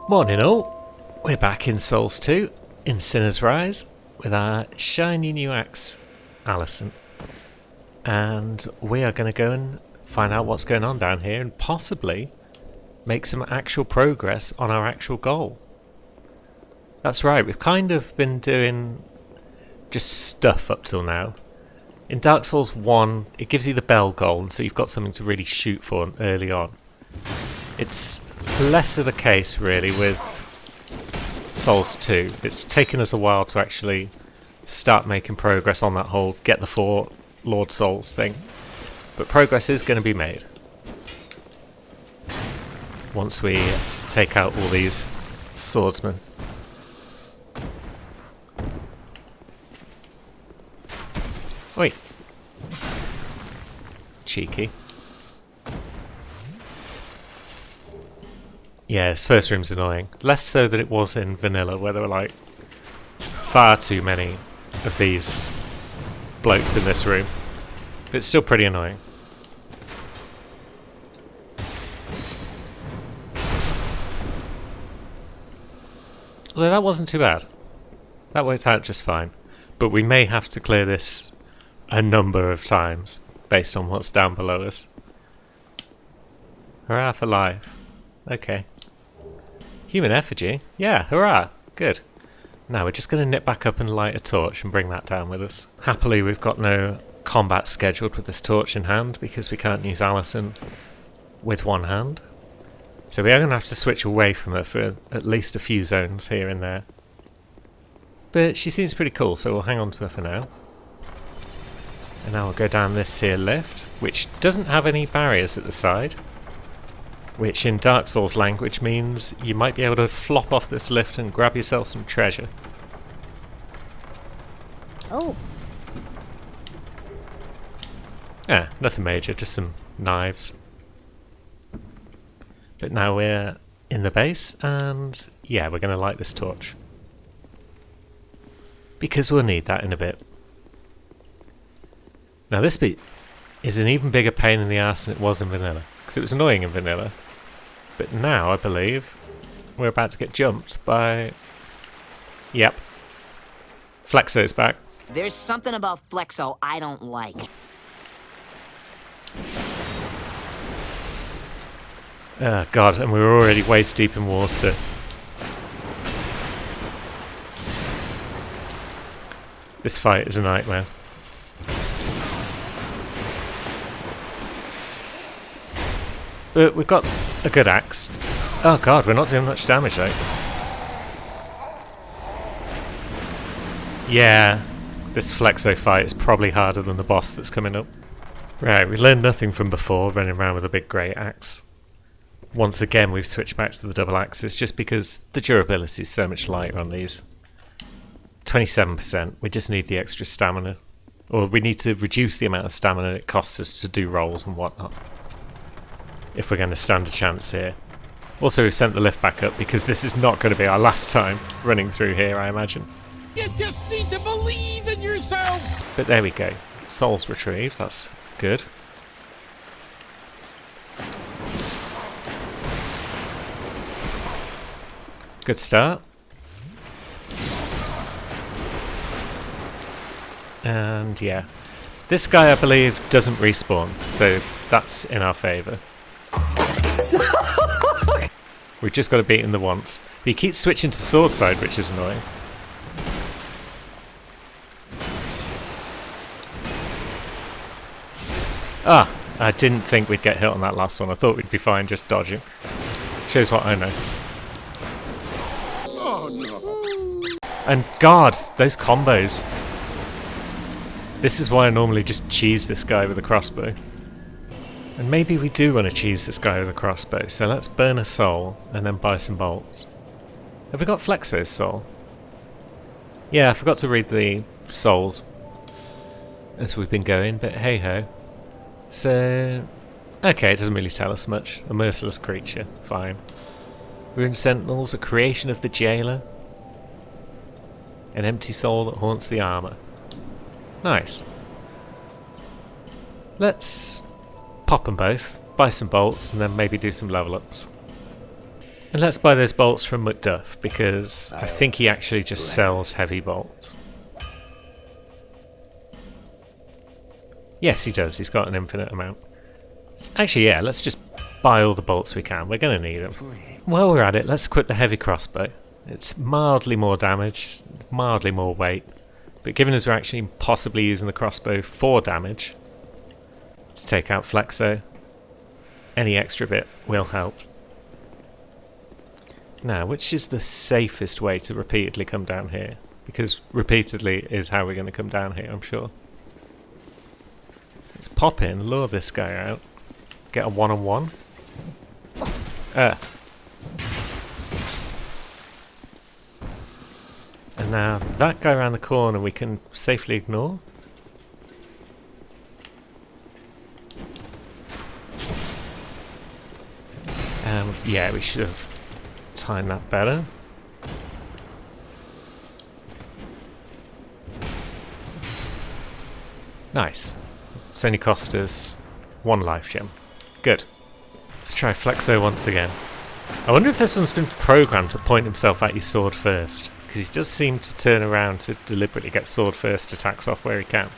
Morning all, we're back in Souls 2, in Sinner's Rise, with our shiny new axe, Alison. And we are going to go and find out what's going on down here and possibly make some actual progress on our actual goal. That's right, we've kind of been doing just stuff up till now. In Dark Souls 1, it gives you the bell goal, and so you've got something to really shoot for early on. It's less of the case really with Souls 2. It's taken us a while to actually start making progress on that whole get the 4 Lord Souls thing. But progress is going to be made once we take out all these swordsmen. Wait. Cheeky. Yeah, this first room's annoying. Less so than it was in vanilla, where there were like far too many of these blokes in this room. But it's still pretty annoying. Although that wasn't too bad. That worked out just fine. But we may have to clear this a number of times based on what's down below us. Hurrah for life. Okay. Human effigy? Yeah, hurrah! Good. Now we're just going to nip back up and light a torch and bring that down with us. Happily we've got no combat scheduled with this torch in hand because we can't use Alison with one hand. So we are going to have to switch away from her for at least a few zones here and there. But she seems pretty cool, so we'll hang on to her for now. And now we'll go down this here lift, which doesn't have any barriers at the side. Which in Dark Souls language means you might be able to flop off this lift and grab yourself some treasure. Oh. Ah, nothing major, just some knives. But now we're in the base, and yeah, we're going to light this torch. Because we'll need that in a bit. Now this bit is an even bigger pain in the arse than it was in vanilla. Because it was annoying in vanilla. But now, I believe, we're about to get jumped by... Yep. Flexo's back. There's something about Flexo I don't like. Oh god, and we were already waist deep in water. This fight is a nightmare. But we've got a good axe. Oh god, we're not doing much damage though. Yeah, this Flexo fight is probably harder than the boss that's coming up. Right, we learned nothing from before, running around with a big grey axe. Once again we've switched back to the double axes just because the durability is so much lighter on these. 27%, we just need the extra stamina. Or we need to reduce the amount of stamina it costs us to do rolls and whatnot. If we're going to stand a chance here. Also, we've sent the lift back up because this is not going to be our last time running through here, I imagine. You just need to believe in yourself! But there we go. Souls retrieved, that's good. Good start. And yeah. This guy, I believe, doesn't respawn, so that's in our favour. We've just got to beat him the once. But he keeps switching to sword side, which is annoying. Ah, I didn't think we'd get hit on that last one. I thought we'd be fine just dodging. Shows what I know. Oh no. And god, those combos. This is why I normally just cheese this guy with a crossbow. And maybe we do want to cheese this guy with a crossbow, so let's burn a soul and then buy some bolts. Have we got Flexo's soul? Yeah, I forgot to read the souls as we've been going, but hey ho. So, okay, it doesn't really tell us much. A merciless creature, fine. Ruined Sentinels, a creation of the jailer. An empty soul that haunts the armour. Nice. Let's pop them both, buy some bolts, and then maybe do some level ups. And let's buy those bolts from Macduff, because I think he actually just sells heavy bolts. Yes, he does. He's got an infinite amount. Actually, yeah, let's just buy all the bolts we can. We're going to need them. While we're at it, let's equip the heavy crossbow. It's mildly more damage, mildly more weight, but given as we're actually possibly using the crossbow for damage, let's take out Flexo. Any extra bit will help. Now, which is the safest way to repeatedly come down here? Because repeatedly is how we're going to come down here, I'm sure. Let's pop in, lure this guy out, get a one-on-one. And now that guy around the corner we can safely ignore. Yeah, we should have timed that better. Nice. It's only cost us 1 life gem. Good. Let's try Flexo once again. I wonder if this one's been programmed to point himself at your sword first, because he does seem to turn around to deliberately get sword first attacks off where he can.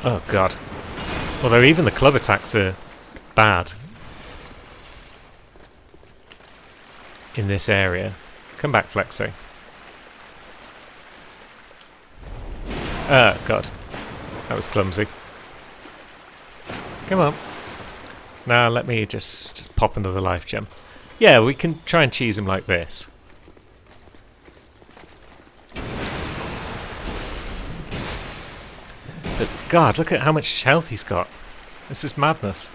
Oh god. Although even the club attacks are bad in this area. Come back, Flexo. Oh god. That was clumsy. Come on. Now let me just pop another life gem. Yeah, we can try and cheese him like this. But god, look at how much health he's got. This is madness.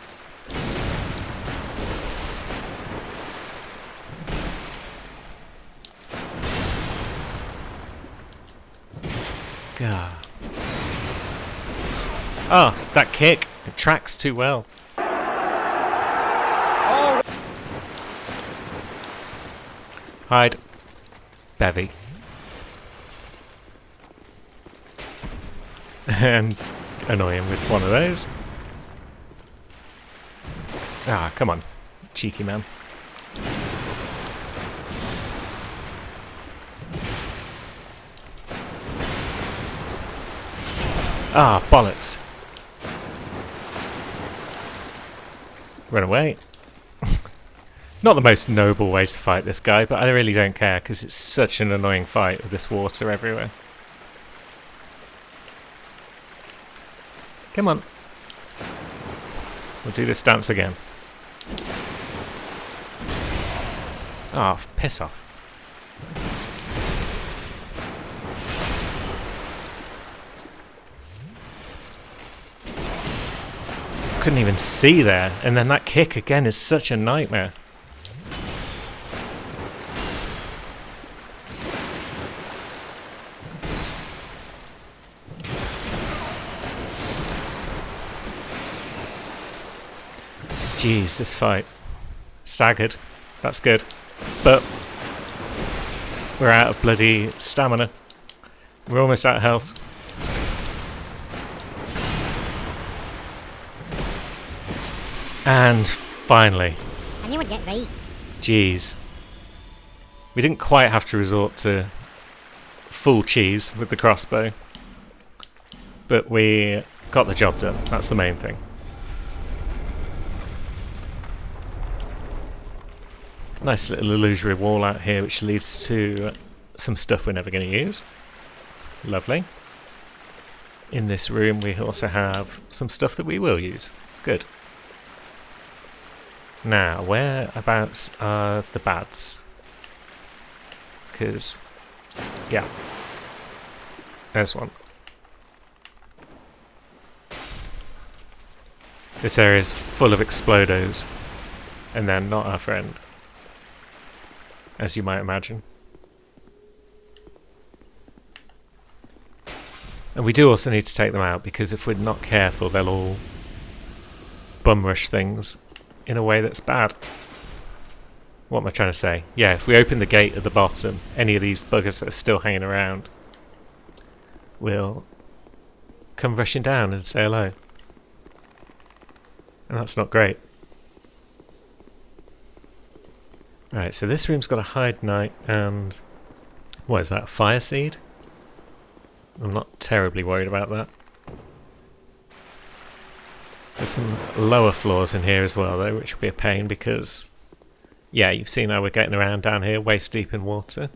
God. Oh, that kick. It tracks too well. Hide. Bevy. And annoy him with one of those. Ah, come on. Cheeky man. Ah, bollocks. Run away. Not the most noble way to fight this guy, but I really don't care because it's such an annoying fight with this water everywhere. Come on. We'll do this dance again. Oh, piss off. Couldn't even see there, and then that kick again is such a nightmare. Jeez, this fight. Staggered. That's good. But we're out of bloody stamina. We're almost out of health. And finally. I knew I'd get right. Jeez. We didn't quite have to resort to full cheese with the crossbow. But we got the job done. That's the main thing. Nice little illusory wall out here which leads to some stuff we're never going to use. Lovely. In this room we also have some stuff that we will use. Good. Now, whereabouts are the bads? Because, yeah. There's one. This area is full of explodos, and they're not our friend, as you might imagine. And we do also need to take them out, because if we're not careful, they'll all bum rush things in a way that's bad. What am I trying to say? Yeah, if we open the gate at the bottom, any of these buggers that are still hanging around will come rushing down and say hello. And that's not great. Right, so this room's got a hide night and... what is that, fire seed? I'm not terribly worried about that. There's some lower floors in here as well though, which will be a pain because... yeah, you've seen how we're getting around down here, waist deep in water.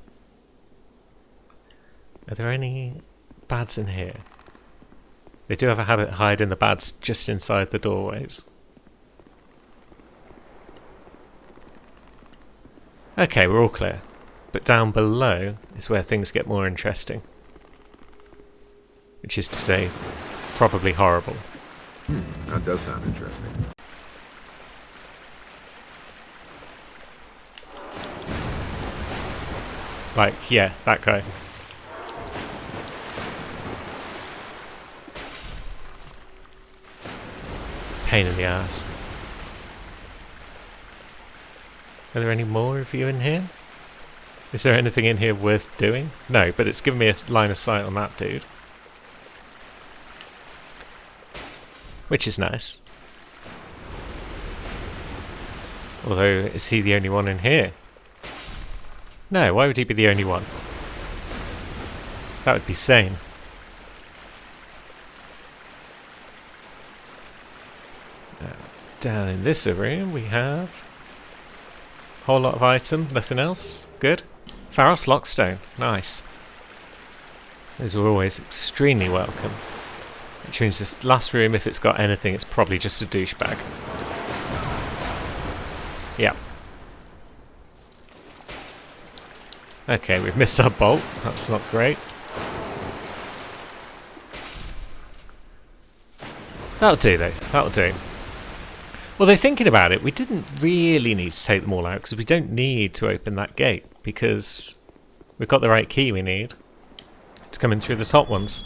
Are there any bads in here? They do have a habit of hiding the bads just inside the doorways. Okay, we're all clear. But down below is where things get more interesting. Which is to say, probably horrible. That does sound interesting. Like, yeah, that guy. Pain in the ass. Are there any more of you in here? Is there anything in here worth doing? No, but it's given me a line of sight on that dude. Which is nice. Although, is he the only one in here? No, why would he be the only one? That would be sane. Down in this room we have a whole lot of item, nothing else. Good. Pharos Lockstone, nice. Those are always extremely welcome. Which means this last room, if it's got anything, it's probably just a douchebag. Yeah. Okay, we've missed our bolt. That's not great. That'll do though, that'll do. Although thinking about it, we didn't really need to take them all out because we don't need to open that gate because we've got the right key we need to come in through the top ones.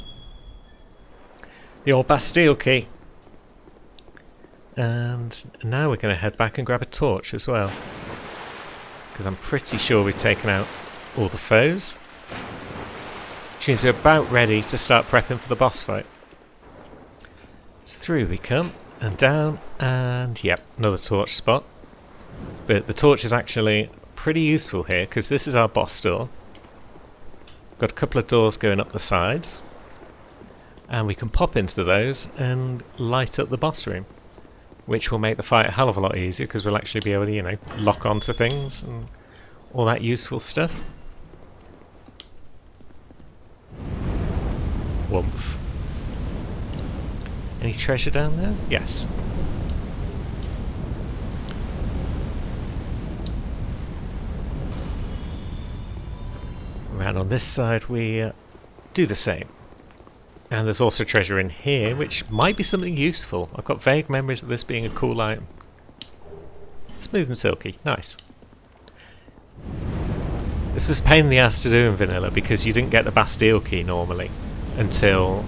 The old Bastille key. And now we're going to head back and grab a torch as well. Because I'm pretty sure we've taken out all the foes. Which means we're about ready to start prepping for the boss fight. So through we come, and down, and yep, another torch spot. But the torch is actually pretty useful here, because this is our boss door. Got a couple of doors going up the sides. And we can pop into those and light up the boss room. Which will make the fight a hell of a lot easier, because we'll actually be able to, you know, lock onto things and all that useful stuff. Woomph. Any treasure down there? Yes. And on this side we do the same. And there's also treasure in here, which might be something useful. I've got vague memories of this being a cool item. Smooth and silky. Nice. This was a pain in the ass to do in vanilla because you didn't get the Bastille key normally until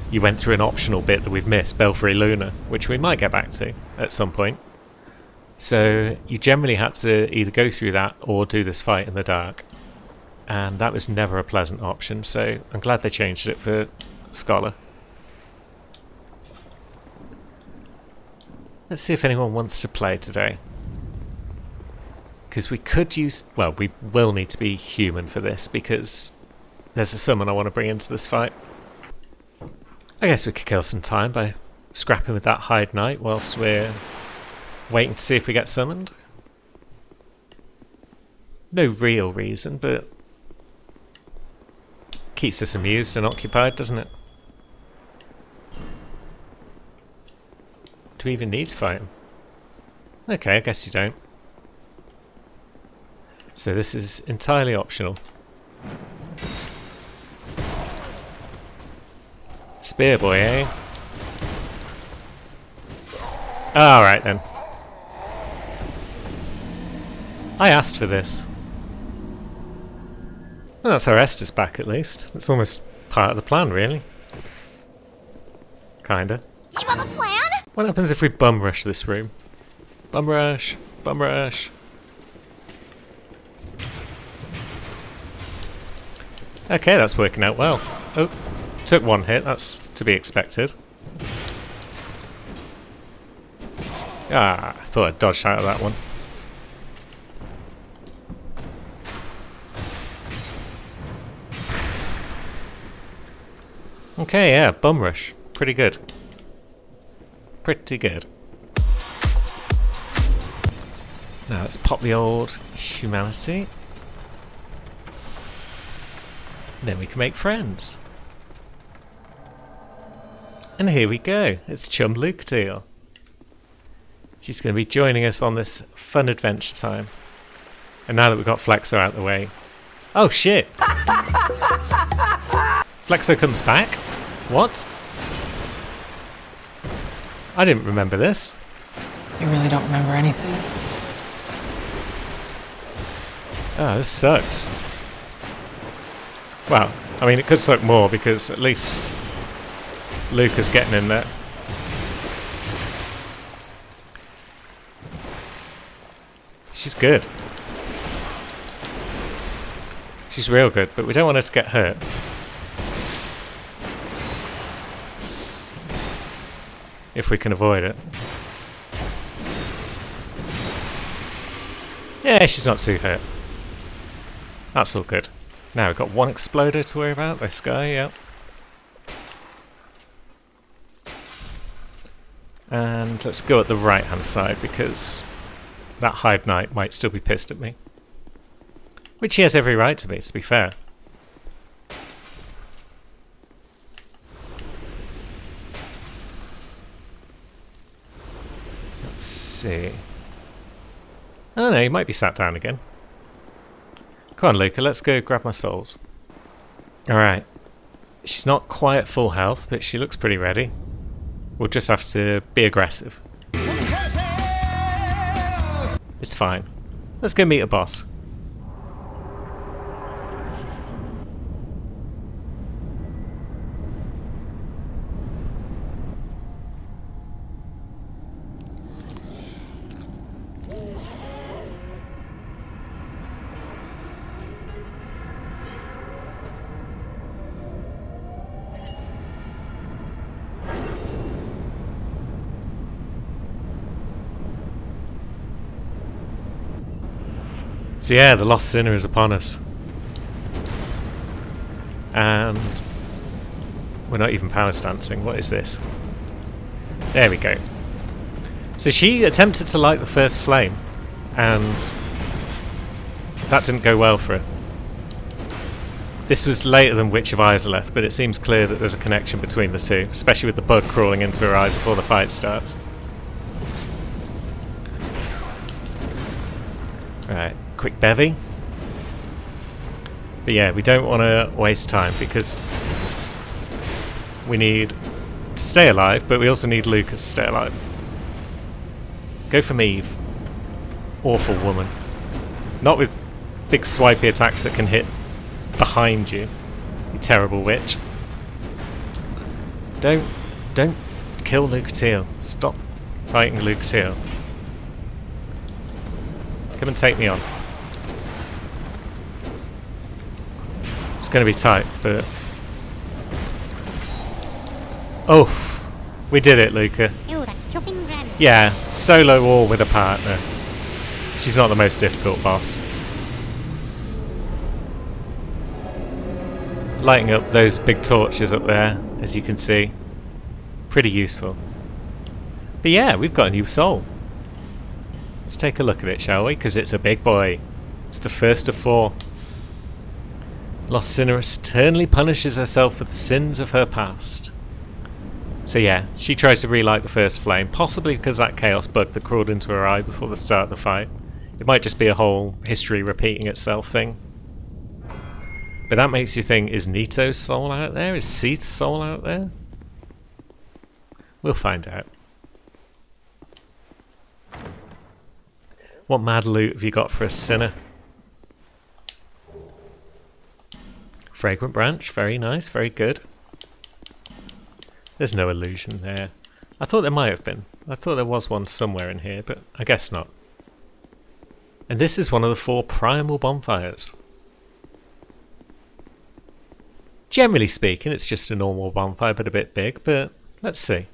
you went through an optional bit that we've missed, Belfry Luna, which we might get back to at some point. So you generally had to either go through that or do this fight in the dark. And that was never a pleasant option, so I'm glad they changed it for Scholar. Let's see if anyone wants to play today. Because we could use... well, we will need to be human for this, because there's a summon I want to bring into this fight. I guess we could kill some time by scrapping with that Hide Knight whilst we're waiting to see if we get summoned. No real reason, but keeps us amused and occupied, doesn't it? Do we even need to fight him? Okay, I guess you don't. So this is entirely optional. Spear boy, eh? Alright then. I asked for this. Well, that's our Estus back at least. It's almost part of the plan, really. Kinda. You have a plan? What happens if we bum rush this room? Bum rush. Bum rush. Okay, that's working out well. Oh. Took one hit, that's to be expected. Ah, I thought I'd dodged out of that one. Okay, yeah, bum rush. Pretty good. Pretty good. Now let's pop the old humanity. Then we can make friends. And here we go. It's Chum Lucatiel. She's going to be joining us on this fun adventure time. And now that we've got Flexo out the way... Oh shit! Flexo comes back? What? I didn't remember this. You really don't remember anything? Oh, this sucks. Well, I mean, it could suck more because at least Luca's getting in there. She's good. She's real good, but we don't want her to get hurt. If we can avoid it. Yeah, she's not too hurt. That's all good. Now we've got one exploder to worry about. This guy, yep. And let's go at the right hand side because that Hive Knight might still be pissed at me. Which he has every right to be fair. Let's see. Oh no, he might be sat down again. Come on, Luca, let's go grab my souls. Alright. She's not quite at full health, but she looks pretty ready. We'll just have to be aggressive. It's fine. Let's go meet a boss. So yeah, the Lost Sinner is upon us. And we're not even power stancing. What is this? There we go. So she attempted to light the first flame, and that didn't go well for her. This was later than Witch of Izalith, but it seems clear that there's a connection between the two, especially with the bug crawling into her eye before the fight starts. Right. Quick bevy. But yeah, we don't want to waste time because we need to stay alive, but we also need Lucas to stay alive. Go for Eve. Awful woman. Not with big swipey attacks that can hit behind you. You terrible witch. Don't kill Lucatiel. Stop fighting Lucatiel. Come and take me on. It's going to be tight, but... Oh, we did it, Luca. Ew, that's chuffing grand. Yeah, solo or with a partner. She's not the most difficult boss. Lighting up those big torches up there, as you can see. Pretty useful. But yeah, we've got a new soul. Let's take a look at it, shall we? Because it's a big boy. It's the first of 4. Lost Sinner sternly punishes herself for the sins of her past. So yeah, she tried to relight the first flame, possibly because that chaos bug that crawled into her eye before the start of the fight. It might just be a whole history repeating itself thing. But that makes you think, is Nito's soul out there? Is Seath's soul out there? We'll find out. What mad loot have you got for a sinner? Fragrant branch, very nice, very good. There's no illusion there. I thought there might have been. I thought there was one somewhere in here, but I guess not. And this is one of the 4 primal bonfires. Generally speaking, it's just a normal bonfire, but a bit big, but let's see.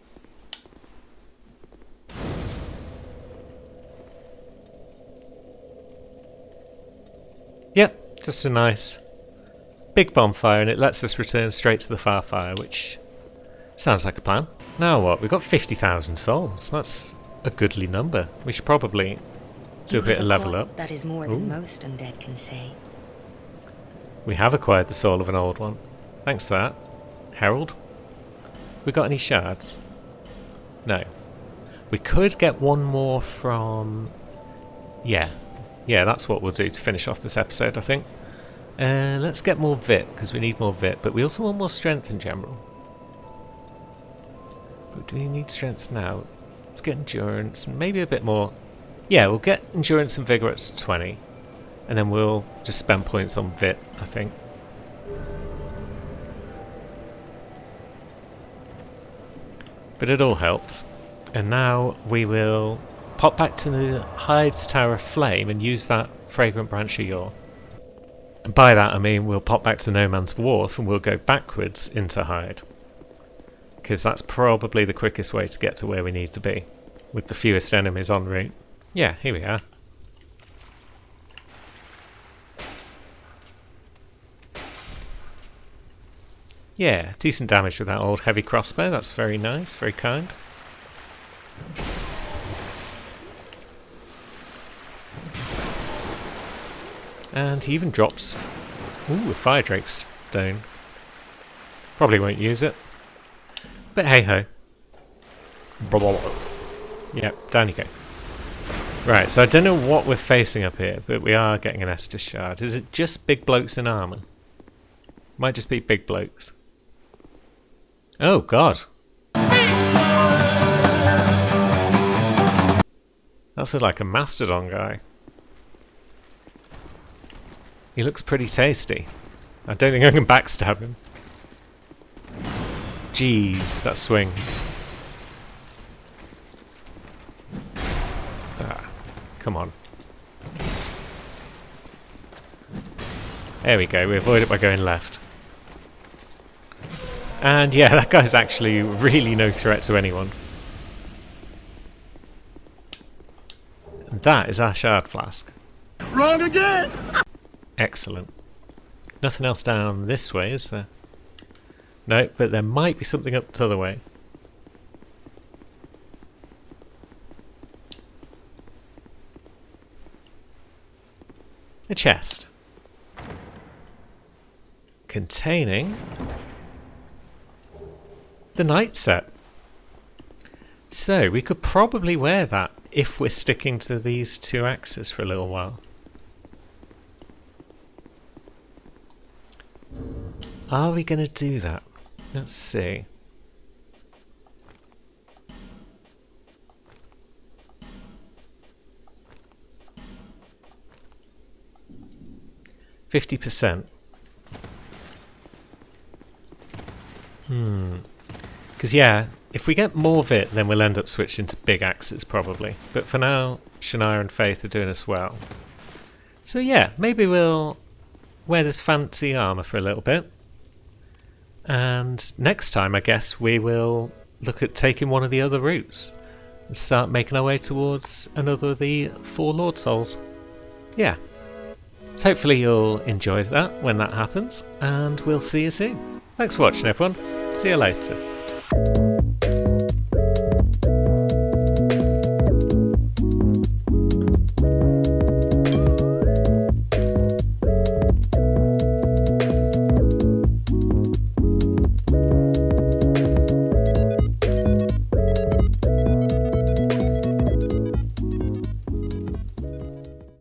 Yep, just a nice big bonfire, and it lets us return straight to the far fire, which sounds like a plan. Now what? We've got 50,000 souls. That's a goodly number. We should probably do a bit of level up. That is more than most undead can say. We have acquired the soul of an old one. Thanks for that. Herald? We got any shards? No. We could get one more from... Yeah, that's what we'll do to finish off this episode, I think. Let's get more Vit, because we need more Vit, but we also want more strength in general. But do we need strength now? Let's get endurance and maybe a bit more. Yeah, we'll get endurance and vigor at 20, and then we'll just spend points on Vit, I think. But it all helps. And now we will pop back to the Hyde's Tower of Flame and use that fragrant branch of yore. And by that I mean we'll pop back to No Man's Wharf and we'll go backwards into Hyde. Because that's probably the quickest way to get to where we need to be, with the fewest enemies en route. Yeah, here we are. Yeah, decent damage with that old heavy crossbow. That's very nice, very kind. And he even drops... Ooh, a Fire Drake stone. Probably won't use it. But hey-ho. Yep, down you go. Right, so I don't know what we're facing up here, but we are getting an Estus Shard. Is it just big blokes in armour? Might just be big blokes. Oh, God. That's like a mastodon guy. He looks pretty tasty. I don't think I can backstab him. Jeez, that swing. Ah, come on. There we go, we avoid it by going left. And yeah, that guy's actually really no threat to anyone. And that is our shard flask. Wrong again! Excellent. Nothing else down this way, is there? No, but there might be something up the other way. A chest. Containing... the night set. So, we could probably wear that if we're sticking to these two axes for a little while. Are we going to do that? Let's see. %. Because yeah, if we get more of it, then we'll end up switching to big axes probably. But for now, Shania and Faith are doing us well. So yeah, maybe we'll wear this fancy armour for a little bit. And next time, I guess, we will look at taking one of the other routes and start making our way towards another of the 4 Lord Souls. Yeah. So hopefully you'll enjoy that when that happens, and we'll see you soon. Thanks for watching, everyone. See you later.